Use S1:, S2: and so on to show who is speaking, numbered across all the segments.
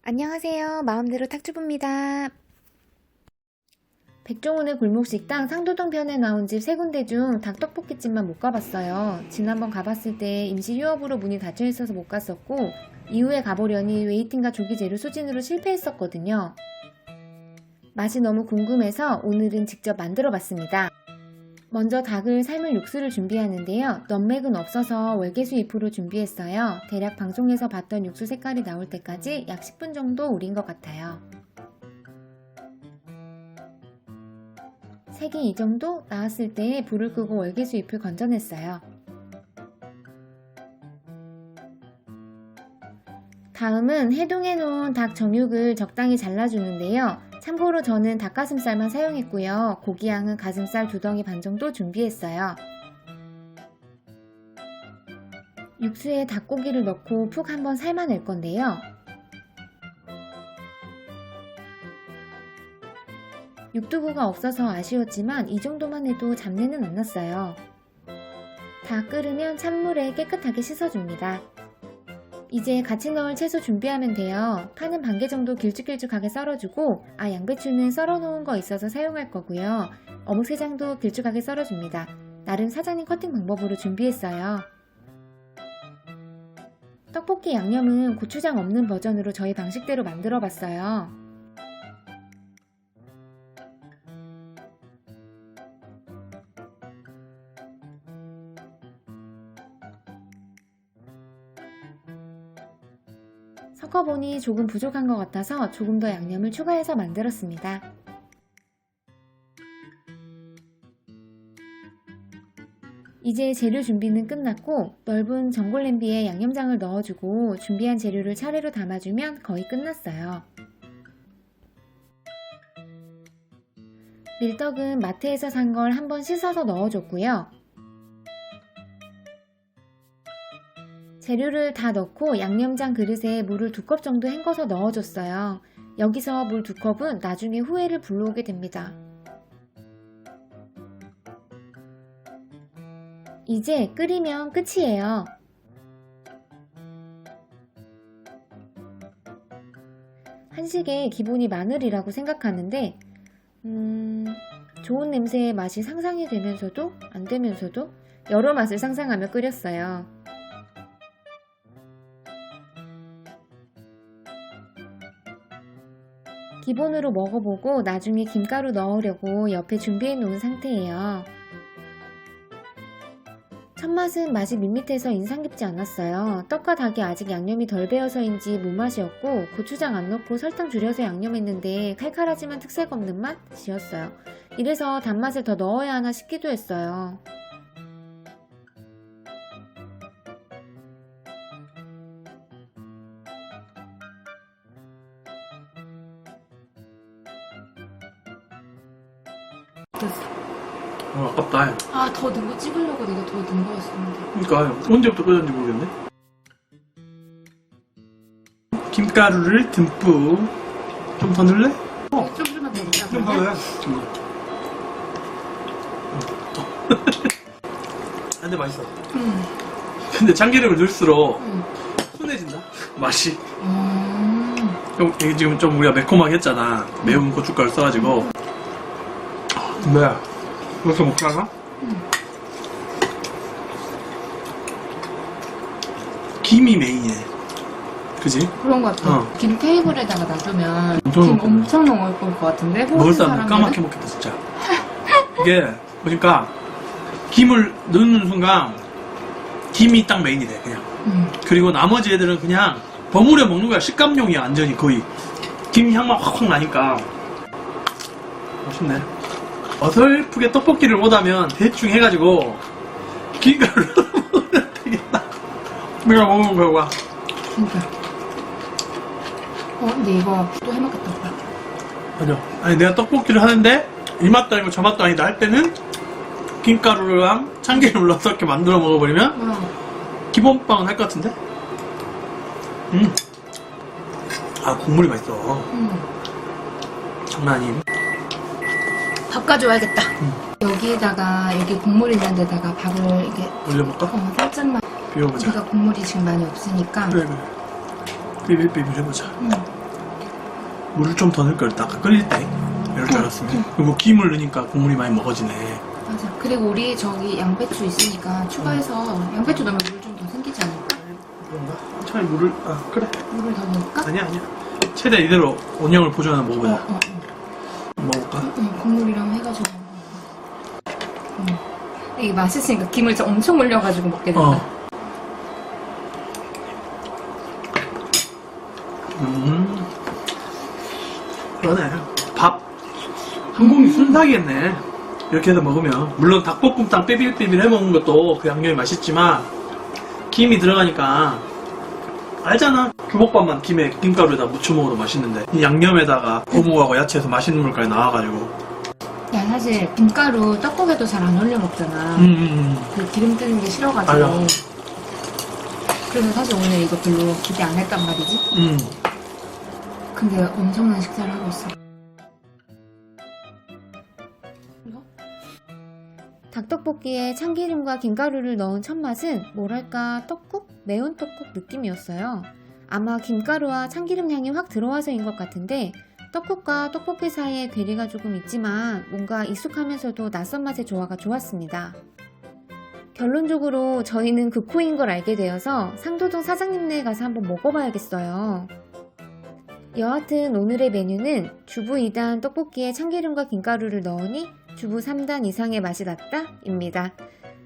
S1: 안녕하세요. 마음대로 탁주부입니다. 백종원의 골목식당 상도동 편에 나온 집 세 군데 중 닭떡볶이집만 못 가봤어요. 지난번 가봤을 때 임시 휴업으로 문이 닫혀 있어서 못 갔었고, 이후에 가보려니 웨이팅과 조기 재료 소진으로 실패했었거든요. 맛이 너무 궁금해서 오늘은 직접 만들어 봤습니다. 먼저 닭을 삶을 육수를 준비하는데요. 넘맥은 없어서 월계수 2% 준비했어요. 대략 방송에서 봤던 육수 색깔이 나올 때까지 약 10분 정도 우린 것 같아요. 색이 이 정도 나왔을 때 불을 끄고 월계수 잎을 건져냈어요. 다음은 해동해놓은 닭 정육을 적당히 잘라주는데요. 참고로 저는 닭가슴살만 사용했고요. 고기양은 가슴살 2덩이 반 정도 준비했어요. 육수에 닭고기를 넣고 푹 한번 삶아낼 건데요. 육두부가 없어서 아쉬웠지만 이 정도만 해도 잡내는 안 났어요. 다 끓으면 찬물에 깨끗하게 씻어줍니다. 이제 같이 넣을 채소 준비하면 돼요. 파는 반개 정도 길쭉길쭉하게 썰어주고, 양배추는 썰어놓은 거 있어서 사용할 거고요. 어묵새장도 길쭉하게 썰어줍니다. 나름 사장님 커팅 방법으로 준비했어요. 떡볶이 양념은 고추장 없는 버전으로 저희 방식대로 만들어봤어요. 섞어보니 조금 부족한 것 같아서 조금 더 양념을 추가해서 만들었습니다. 이제 재료 준비는 끝났고, 넓은 전골 냄비에 양념장을 넣어주고 준비한 재료를 차례로 담아주면 거의 끝났어요. 밀떡은 마트에서 산 걸 한번 씻어서 넣어줬고요. 재료를 다 넣고 양념장 그릇에 물을 2컵 정도 헹궈서 넣어줬어요. 여기서 물 2컵은 나중에 후회를 불러오게 됩니다. 이제 끓이면 끝이에요. 한식의 기본이 마늘이라고 생각하는데 좋은 냄새의 맛이 상상이 되면서도 안 되면서도 여러 맛을 상상하며 끓였어요. 기본으로 먹어보고 나중에 김가루 넣으려고 옆에 준비해 놓은 상태예요. 첫맛은 맛이 밋밋해서 인상 깊지 않았어요. 떡과 닭이 아직 양념이 덜 배어서인지 무맛이었고, 고추장 안 넣고 설탕 줄여서 양념했는데 칼칼하지만 특색 없는 맛이었어요. 이래서 단맛을 더 넣어야 하나 싶기도 했어요.
S2: 아깝다.
S1: 더 넣은 거 찍으려고 내가 더 넣은 거였었는데.
S2: 그러니까 언제부터 끓였는지 모르겠네. 김가루를 듬뿍. 좀 더 넣을래?
S1: 조금만 더 넣자.
S2: 좀 더 넣어야. 근데 맛있어. 근데 참기름을 넣을수록 순해진다. 맛이. 이게 지금 좀 우리가 매콤하게 했잖아. 매운 고춧가루 써가지고. 근데 이렇게 먹다가 김이 메인이네. 그지?
S1: 그런 것 같아. 김 테이블에다가 놔두면 김 엄청 넣을 것 같은데?
S2: 먹을 사람은 까맣게 먹겠다 진짜. 이게 보니까 김을 넣는 순간 김이 딱 메인이 돼 그냥. 그리고 나머지 애들은 그냥 버무려 먹는 거야. 식감용이야 완전히 거의. 김 향만 확확 나니까 맛있네. 어설프게 떡볶이를 못하면 대충 해가지고 김가루로 먹으면 되겠다. 내가 먹은 거야.
S1: 진짜. 근데 이거 또 해먹겠다.
S2: 맞아. 아니 내가 떡볶이를 하는데 이 맛도 아니고 저 맛도 아니다 할 때는 김가루랑 참기름을 넣어서 이렇게 만들어 먹어버리면 기본빵은 할 것 같은데? 국물이 맛있어. 장난 아님.
S1: 밥 가져와야겠다. 여기에다가 여기 국물 있는 데다가 밥을 이렇게
S2: 올려볼까?
S1: 살짝만.
S2: 비워보자.
S1: 우리가 국물이 지금 많이 없으니까.
S2: 그래. 비벼보자. 물을 좀 더 넣을 걸 아까 끓일 때 이럴 줄 알았으면. 그리고 김을 넣으니까 국물이 많이 먹어지네.
S1: 맞아. 그리고 우리 저기 양배추 있으니까 추가해서 양배추 넣으면 물 좀 더 생기지 않을까?
S2: 그런가? 차라리 물을 그래.
S1: 물을 더 넣을까?
S2: 아니야. 최대 이대로 원형을 보존하는 먹어보자.
S1: 어.
S2: 먹을까?
S1: 국물이랑 해가지고. 이게 맛있으니까 김을 진짜 엄청 올려가지고 먹게 된다.
S2: 그러네. 밥 한 공기 순삭이겠네. 이렇게 해서 먹으면. 물론 닭볶음탕 삐빌삐빌 해먹는 것도 그 양념이 맛있지만 김이 들어가니까 알잖아. 주먹밥만 김에 김가루에다 묻혀 먹어도 맛있는데 이 양념에다가 고무하고 야채에서 맛있는 물까지 나와가지고.
S1: 야, 사실 김가루 떡국에도 잘 안 올려 먹잖아. 그 기름 뜨는 게 싫어가지고.
S2: 알아.
S1: 그래서 사실 오늘 이거 별로 기대 안 했단 말이지. 근데 엄청난 식사를 하고 있어. 이거? 닭떡볶이에 참기름과 김가루를 넣은 첫맛은 뭐랄까 떡국? 매운 떡국 느낌이었어요. 아마 김가루와 참기름 향이 확 들어와서인 것 같은데 떡국과 떡볶이 사이에 괴리가 조금 있지만 뭔가 익숙하면서도 낯선 맛의 조화가 좋았습니다. 결론적으로 저희는 그 코인 걸 알게 되어서 상도동 사장님네 가서 한번 먹어봐야겠어요. 여하튼 오늘의 메뉴는 주부 2단 떡볶이에 참기름과 김가루를 넣으니 주부 3단 이상의 맛이 났다? 입니다.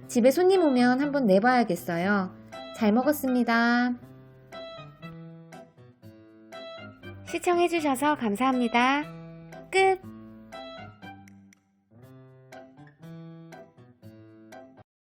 S1: 집에 손님 오면 한번 내봐야겠어요. 잘 먹었습니다. 시청해주셔서 감사합니다. 끝!